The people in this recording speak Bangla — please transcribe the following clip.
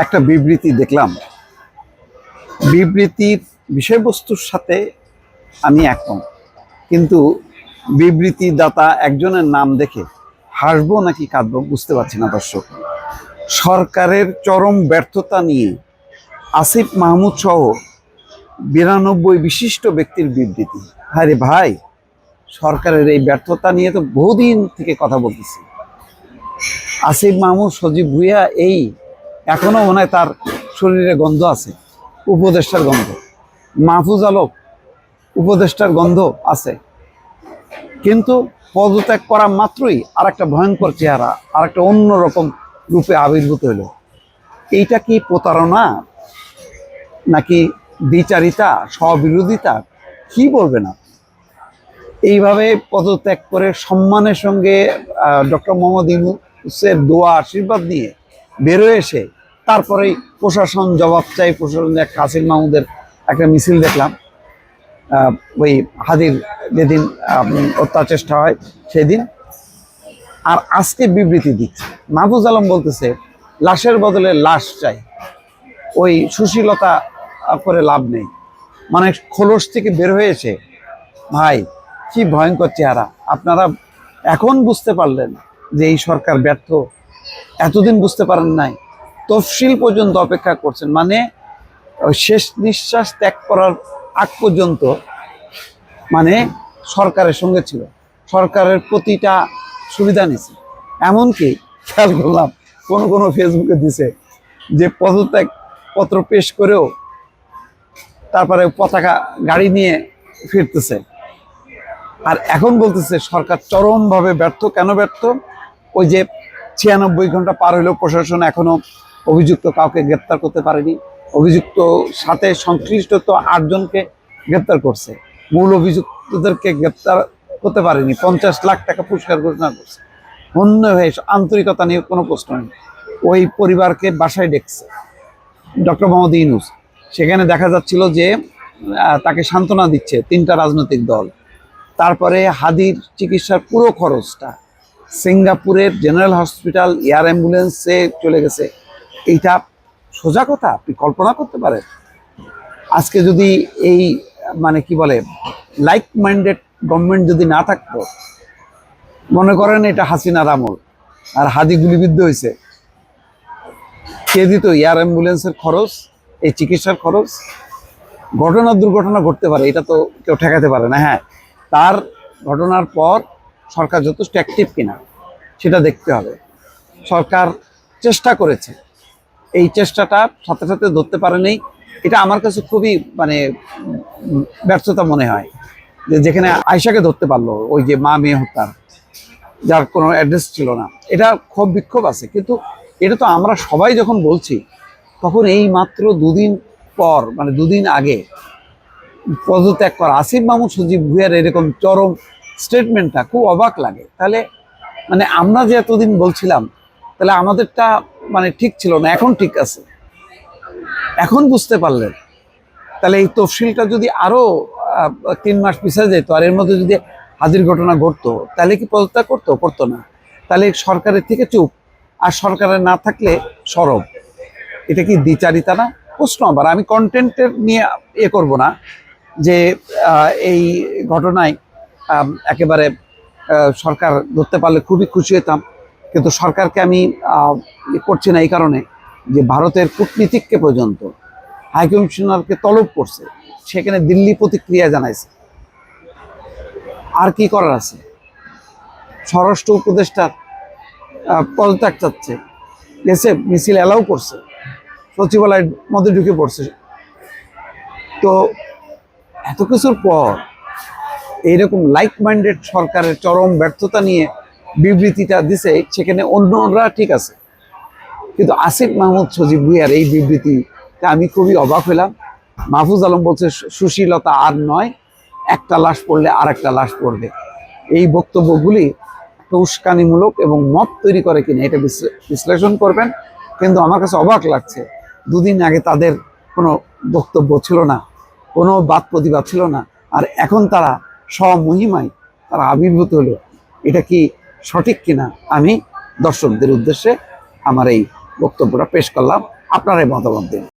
একটা বিবৃতি দেখলাম। বিবৃতির বিষয়বস্তুর সাথে আমি একমত, কিন্তু বিবৃতিদাতা একজনের নাম দেখে হাসবো নাকি কাঁদবো বুঝতে পারছি না। দর্শক, সরকারের চরম ব্যর্থতা নিয়ে আসিফ মাহমুদ সহ 92 বিশিষ্ট ব্যক্তির বিবৃতি। আরে ভাই, সরকারের এই ব্যর্থতা নিয়ে তো বহুদিন থেকে কথা বলতেছি। আসিফ মাহমুদ, সজীব ভুঁইয়া এই এখনো মনে হয় তার শরীরে গন্ধ আছে, উপদেষ্টার গন্ধ। মাহফুজ আলম, উপদেষ্টার গন্ধ আছে, কিন্তু পদত্যাগ করা মাত্রই আর একটা ভয়ঙ্কর চেহারা, আর একটা অন্যরকম রূপে আবির্ভূত হলো। এইটা কি প্রতারণা নাকি দ্বিচারিতা, স্ববিরোধিতা, কি বলবেন না? এইভাবে পদত্যাগ করে সম্মানের সঙ্গে ডক্টর মোহাম্মদ ইউনূসের দোয়া আশীর্বাদ নিয়ে বেরোয় এসে তারপরেই প্রশাসন জবাব চাই। প্রশাসন আসিফ মাহমুদের একটা মিছিল দেখলাম, ওই হাদির যেদিন হত্যার চেষ্টা হয় সেদিন। আর আজকে বিবৃতি দিচ্ছে, মাহফুজ আলম বলতেছে লাশের বদলে লাশ চাই, ওই সুশীলতা করে লাভ নেই। মানে খোলস থেকে বের হয়েছে। ভাই, কি ভয়ঙ্কর চেহারা! আপনারা এখন বুঝতে পারলেন যে এই সরকার ব্যর্থ? এতদিন বুঝতে পারেন নাই? তফসিল পর্যন্ত অপেক্ষা করছেন, মানে শেষ নিঃশ্বাস ত্যাগ করার আগ পর্যন্ত মানে সরকারের সঙ্গে ছিল, সরকারের প্রতিটা সুবিধা নিছে। এমনকি খেয়াল করলাম কোনো ফেসবুকে দিছে যে পদত্যাগ পত্র পেশ করেও তারপরে পতাকা গাড়ি নিয়ে ফিরতেছে। আর এখন বলতেছে সরকার চরমভাবে ব্যর্থ। কেন ব্যর্থ? ওই যে 96 ঘন্টা পার হইলেও প্রশাসন এখনো অভিযুক্ত কাউকে গ্রেপ্তার করতে পারেনি। অভিযুক্ত সাথে সংশ্লিষ্ট তো 8 জনকে গ্রেপ্তার করছে, মূল অভিযুক্তদেরকে গ্রেপ্তার করতে পারেনি। 50 লাখ টাকা পুরস্কার ঘোষণা করছে। অন্য হয়ে আন্তরিকতা নিয়ে কোনো প্রশ্ন নেই। ওই পরিবারকে বাসায় ডেকছে ডক্টর মোহাম্মদ ইউনূস। সেখানে দেখা যাচ্ছিল যে তাকে সান্ত্বনা দিচ্ছে 3টা রাজনৈতিক দল। তারপরে হাদির চিকিৎসার পুরো খরচটা সিঙ্গাপুরের জেনারেল হসপিটাল এয়ার অ্যাম্বুলেন্সে চলে গেছে। এইটা সোজা কথা? আপনি কল্পনা করতে পারেন? আজকে যদি এই মানে কি বলে লাইক মাইন্ডেড গভর্নমেন্ট যদি না থাকতো, মনে করেন এটা হাসিনার আমল আর হাদি গুলিবিদ্ধ হয়েছে, কে দিত এয়ার অ্যাম্বুলেন্সের খরচ, এই চিকিৎসার খরচ? দুর্ঘটনা ঘটতে পারে, এটা তো কেউ ঠেকাতে পারে না। হ্যাঁ, তার ঘটনার পর সরকার যথেষ্ট অ্যাক্টিভ কিনা সেটা দেখতে হবে। সরকার চেষ্টা করেছে, এই চেষ্টাটা সাথে সাথে ধরতে পারেনি। এটা আমার কাছে খুবই মানে ব্যর্থতা মনে হয়, যে যেখানে আয়শাকে ধরতে পারলো, ওই যে মা মেয়ে হত্যার, যার কোনো অ্যাড্রেস ছিল না। এটা ক্ষোভ বিক্ষোভ আছে, কিন্তু এটা তো আমরা সবাই যখন বলছি, তখন এই মাত্র 2 দিন পর, মানে 2 দিন আগে পদত্যাগ করা আসিফ মাহমুদ, সজীব ভুঁইয়ার এরকম চরম স্টেটমেন্টটা খুব অবাক লাগে। তাহলে মানে আমরা যে এতদিন বলছিলাম, তাহলে আমাদেরটা মানে ঠিক ছিল না, এখন ঠিক আছে। এখন বুঝতে পারলেন? তাহলে এই তফসিলটা যদি আরো 3 মাস পিছিয়ে যেত, আর এর মধ্যে যদি হাজির ঘটনা ঘটতো, তাহলে কি পদত্যাগ করতো না? তাহলে সরকারের থেকে চুপ, আর সরকারের না থাকলে সরব। এটা কি দ্বিচারিতা না? প্রশ্ন। আবার আমি কন্টেন্টের নিয়ে করব না, যে এই ঘটনায় একেবারে সরকার ধরতে পারলে খুবই খুশি হতাম, কিন্তু সরকারকে আমি করছি না এই কারণে যে ভারতের কূটনীতিককে পর্যন্ত হাইকমিশনারকে তলব করছে, সেখানে দিল্লি প্রতিক্রিয়া জানাইছে। আর কি করার আছে? স্বরাষ্ট্র উপদেষ্টার পদত্যাগ চাচ্ছে, গেছে মিছিল অ্যালাউ করছে, সচিবালয়ের মধ্যে ঢুকে পড়ছে। তো এত কিছুর পর এইরকম লাইক মাইন্ডেড সরকারের চরম ব্যর্থতা নিয়ে বিবৃতিটা দিছে, সেখানে অন্যরা ঠিক আছে, কিন্তু আসিফ মাহমুদ, সজীব ভুঁইয়ার এই বিবৃতিটা আমি খুবই অবাক হলাম। মাহফুজ আলম বলছে সুশীলতা আর নয়, একটা লাশ পড়লে আর একটা লাশ পড়বে। এই বক্তব্যগুলি উস্কানিমূলক এবং মত তৈরি করে কিনা এটা বিশ্লেষণ করবেন। কিন্তু আমার কাছে অবাক লাগছে, 2 দিন আগে তাদের কোনো বক্তব্য ছিল না, কোনো বাদ প্রতিবাদ ছিল না, আর এখন তারা স্বমহিমায় তারা আবির্ভূত হলো। এটা কি সঠিক কিনা আমি দর্শকদের উদ্দেশ্যে আমার এই বক্তব্যটা পেশ করলাম। আপনারাই মতামত দিন।